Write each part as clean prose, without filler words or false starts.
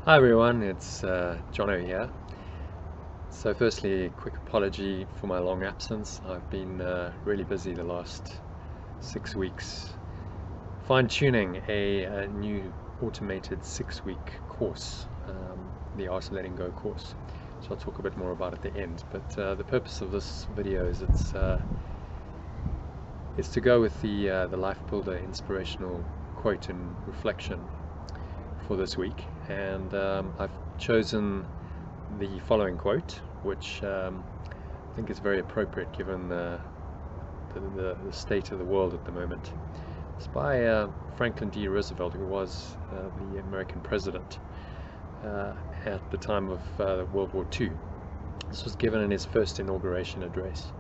Hi everyone, it's Jono here. So firstly, a quick apology for my long absence. I've been really busy the last 6 weeks fine-tuning a new automated 6-week course, the Art of Letting Go course. So I'll talk a bit more about it at the end. But the purpose of this video is it's to go with the Lifebuilder inspirational quote and reflection for this week, and I've chosen the following quote, which I think is very appropriate given the state of the world at the moment. It's by Franklin D. Roosevelt, who was the American president at the time of World War II. This was given in his first inauguration address.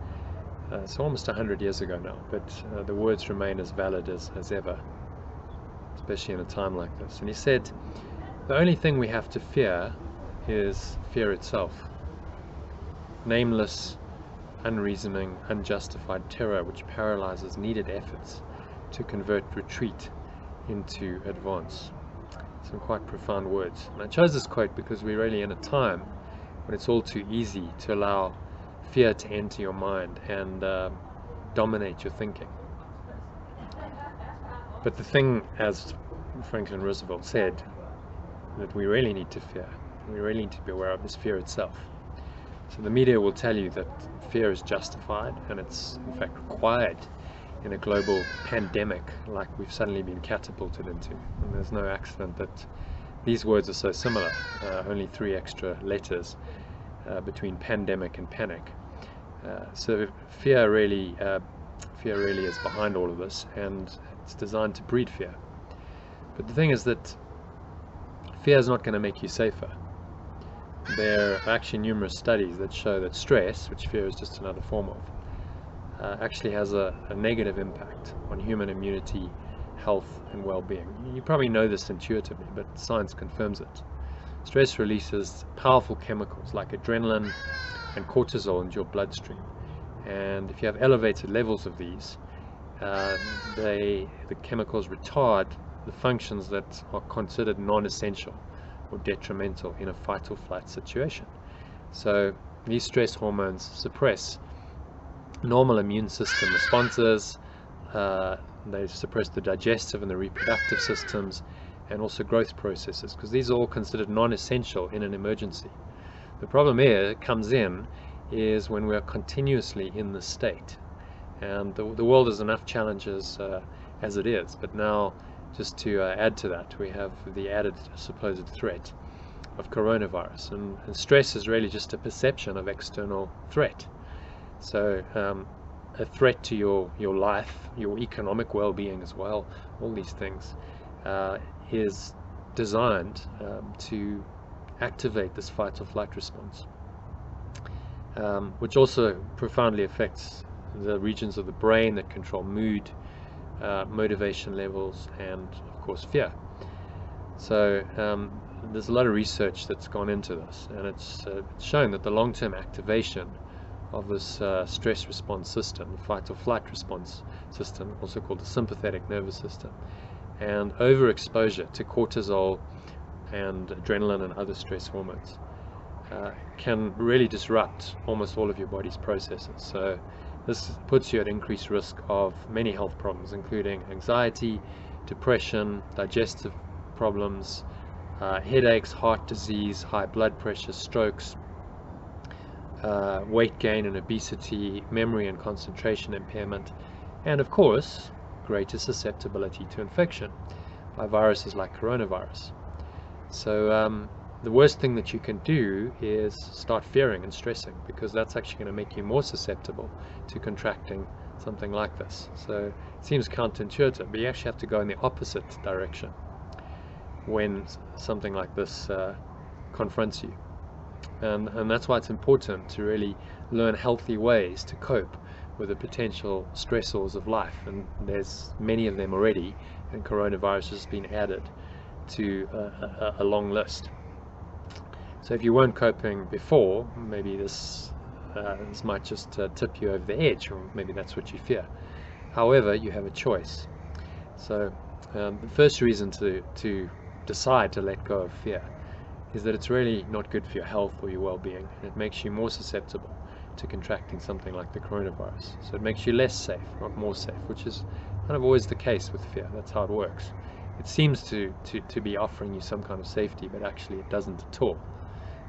So almost 100 years ago now, but the words remain as valid as ever, especially in a time like this. And he said, "The only thing we have to fear is fear itself. Nameless, unreasoning, unjustified terror which paralyzes needed efforts to convert retreat into advance." Some quite profound words. And I chose this quote because we're really in a time when it's all too easy to allow fear to enter your mind and dominate your thinking. But the thing, as Franklin Roosevelt said, that we really need to fear, we really need to be aware of, is fear itself. So the media will tell you that fear is justified, and it's in fact required in a global pandemic like we've suddenly been catapulted into. And there's no accident that these words are so similar, only 3 extra letters between pandemic and panic. So fear really is behind all of this, and it's designed to breed fear. But the thing is that fear is not going to make you safer. There are actually numerous studies that show that stress, which fear is just another form of, actually has a negative impact on human immunity, health and well-being. You probably know this intuitively, but science confirms it. Stress releases powerful chemicals like adrenaline and cortisol into your bloodstream, and if you have elevated levels of these, the chemicals retard the functions that are considered non-essential or detrimental in a fight or flight situation. So these stress hormones suppress normal immune system responses, they suppress the digestive and the reproductive systems, and also growth processes, because these are all considered non-essential in an emergency. The problem here comes in is when we are continuously in this state, and the world has enough challenges as it is, but now just to add to that, we have the added supposed threat of coronavirus, and stress is really just a perception of external threat. So a threat to your life, your economic well-being as well, all these things is designed to activate this fight or flight response, which also profoundly affects the regions of the brain that control mood, motivation levels, and of course fear. So there's a lot of research that's gone into this, and it's shown that the long-term activation of this stress response system, the fight or flight response system, also called the sympathetic nervous system, and overexposure to cortisol and adrenaline and other stress hormones can really disrupt almost all of your body's processes. So this puts you at increased risk of many health problems, including anxiety, depression, digestive problems, headaches, heart disease, high blood pressure, strokes, weight gain and obesity, memory and concentration impairment, and of course greater susceptibility to infection by viruses like coronavirus. So the worst thing that you can do is start fearing and stressing, because that's actually going to make you more susceptible to contracting something like this. So it seems counterintuitive, but you actually have to go in the opposite direction when something like this confronts you. And that's why it's important to really learn healthy ways to cope with the potential stressors of life, and there's many of them already, and coronavirus has been added to a long list. So if you weren't coping before, maybe this might just tip you over the edge, or maybe that's what you fear. However, you have a choice. So the first reason to decide to let go of fear is that it's really not good for your health or your well-being. It makes you more susceptible to contracting something like the coronavirus. So it makes you less safe, not more safe, which is kind of always the case with fear. That's how it works. It seems to be offering you some kind of safety, but actually it doesn't at all.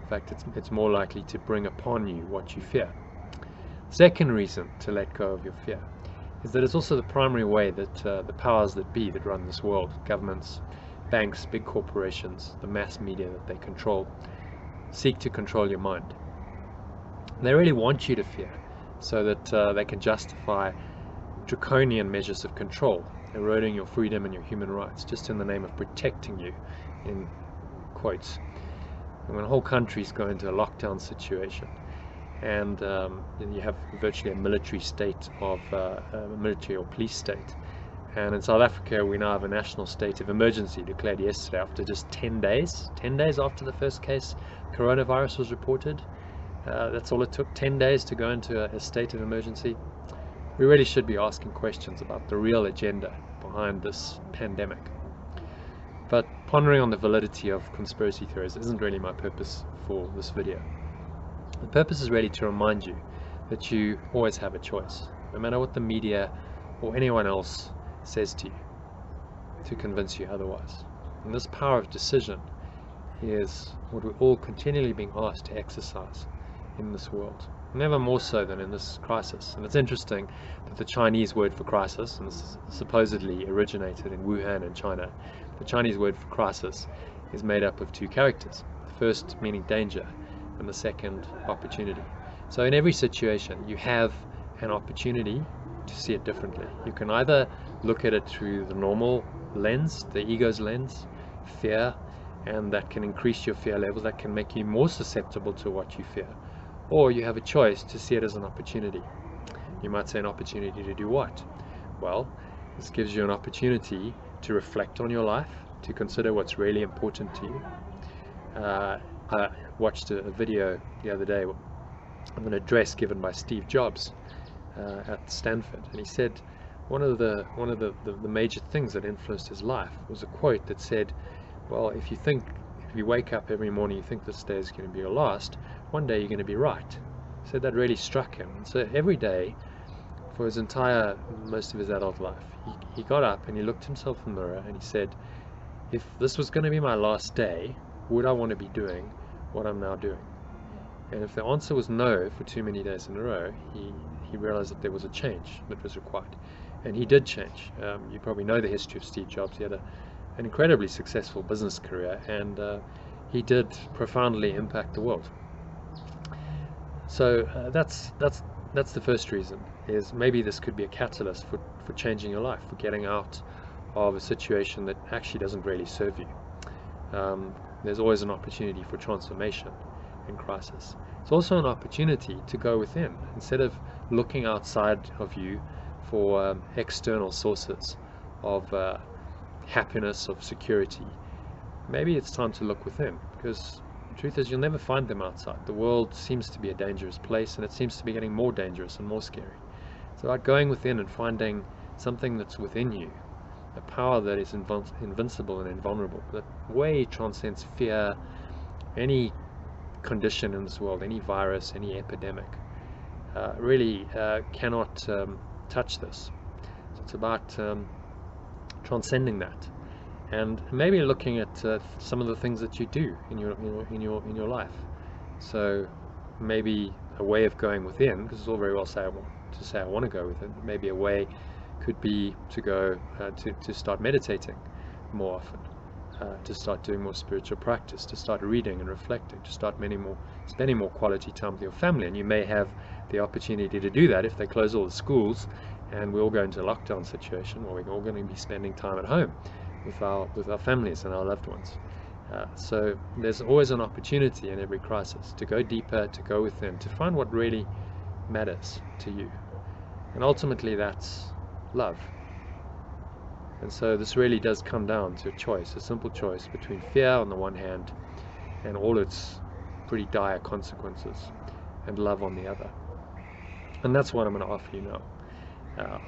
In fact, it's more likely to bring upon you what you fear. Second reason to let go of your fear is that it's also the primary way that the powers that be that run this world, governments, banks, big corporations, the mass media that they control, seek to control your mind. They really want you to fear so that they can justify draconian measures of control, eroding your freedom and your human rights, just in the name of protecting you, in quotes. And when whole countries go into a lockdown situation, and you have virtually a military state of a military or police state, and in South Africa we now have a national state of emergency declared yesterday after just 10 days after the first case coronavirus was reported. That's all it took, 10 days to go into a state of emergency. We really should be asking questions about the real agenda behind this pandemic. But pondering on the validity of conspiracy theories isn't really my purpose for this video. The purpose is really to remind you that you always have a choice, no matter what the media or anyone else says to you to convince you otherwise. And this power of decision is what we're all continually being asked to exercise in this world, never more so than in this crisis. And it's interesting that the Chinese word for crisis, and this supposedly originated in Wuhan in China, the Chinese word for crisis is made up of two characters, the first meaning danger and the second opportunity. So in every situation you have an opportunity to see it differently. You can either look at it through the normal lens, the ego's lens, fear, and that can increase your fear levels, that can make you more susceptible to what you fear. Or you have a choice to see it as an opportunity. You might say an opportunity to do what? Well, this gives you an opportunity to reflect on your life, to consider what's really important to you. I watched a video the other day of an address given by Steve Jobs at Stanford, and he said one of the major things that influenced his life was a quote that said, well, if you wake up every morning you think this day is going to be your last, one day you're going to be right. So that really struck him. And so every day for most of his adult life, he got up and he looked himself in the mirror and he said, if this was going to be my last day, would I want to be doing what I'm now doing? And if the answer was no for too many days in a row, he realized that there was a change that was required. And he did change. You probably know the history of Steve Jobs. He had an incredibly successful business career, and he did profoundly impact the world. So that's the first reason, is maybe this could be a catalyst for changing your life, for getting out of a situation that actually doesn't really serve you. There's always an opportunity for transformation in crisis. It's also an opportunity to go within. Instead of looking outside of you for external sources of happiness, of security, maybe it's time to look within, because the truth is you'll never find them outside. The world seems to be a dangerous place, and it seems to be getting more dangerous and more scary. It's about going within and finding something that's within you, a power that is invincible and invulnerable, that way transcends fear, any condition in this world, any virus, any epidemic, really cannot touch this. So it's about transcending that, and maybe looking at some of the things that you do in your life. So maybe a way of going within, because it's all very well to say I want to go within. Maybe a way could be to go to start meditating more often, to start doing more spiritual practice, to start reading and reflecting, to start spending more quality time with your family. And you may have the opportunity to do that if they close all the schools and we all go into a lockdown situation, where we're all going to be spending time at home with our families and our loved ones. So there's always an opportunity in every crisis to go deeper, to go within, to find what really matters to you. And ultimately that's love. And so this really does come down to a choice, a simple choice between fear on the one hand and all its pretty dire consequences, and love on the other. And that's what I'm going to offer you now.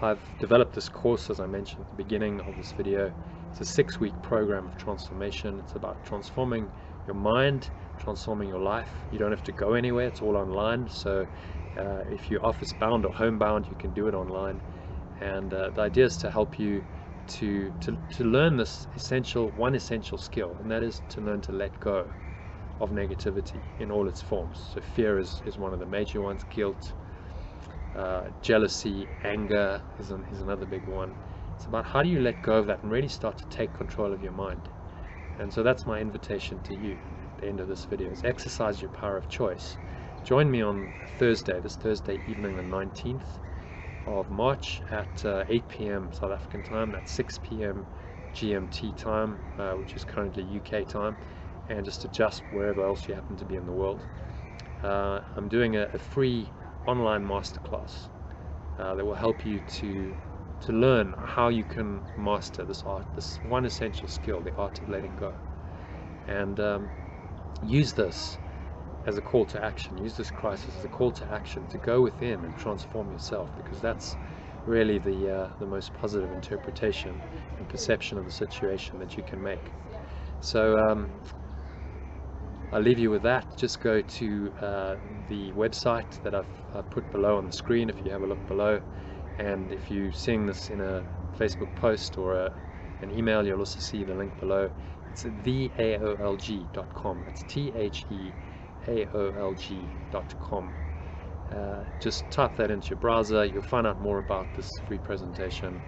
I've developed this course, as I mentioned at the beginning of this video. It's a 6-week program of transformation. It's about transforming your mind, transforming your life. You don't have to go anywhere, it's all online. So if you're office bound or homebound, you can do it online. And the idea is to help you to learn this one essential skill, and that is to learn to let go of negativity in all its forms. So fear is one of the major ones, guilt, jealousy, anger is another big one. It's about how do you let go of that and really start to take control of your mind. And so that's my invitation to you at the end of this video, is exercise your power of choice. Join me on Thursday, this Thursday evening, the 19th of March at 8 p.m. South African time. That's 6 p.m. GMT time, which is currently UK time, and just adjust wherever else you happen to be in the world. I'm doing a free online masterclass that will help you to learn how you can master this art, this one essential skill, the art of letting go, and use this as a call to action. Use this crisis as a call to action to go within and transform yourself, because that's really the most positive interpretation and perception of the situation that you can make. So I'll leave you with that. Just go to the website that I've put below on the screen if you have a look below, and if you're seeing this in a Facebook post or an email, you'll also see the link below. It's theaolg.com. It's theaolg.com. Just type that into your browser. You'll find out more about this free presentation.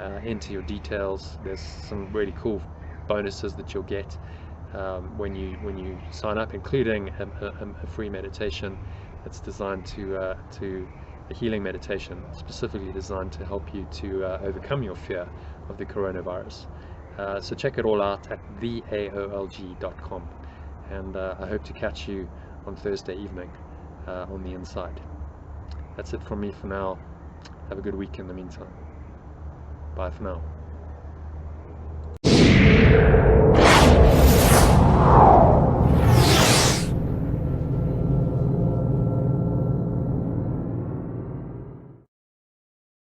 Enter your details. There's some really cool bonuses that you'll get when you sign up, including a free meditation that's designed to a healing meditation specifically designed to help you to overcome your fear of the coronavirus. So check it all out at theaolg.com, and I hope to catch you on Thursday evening on the inside. That's it from me for now. Have a good week in the meantime. Bye for now.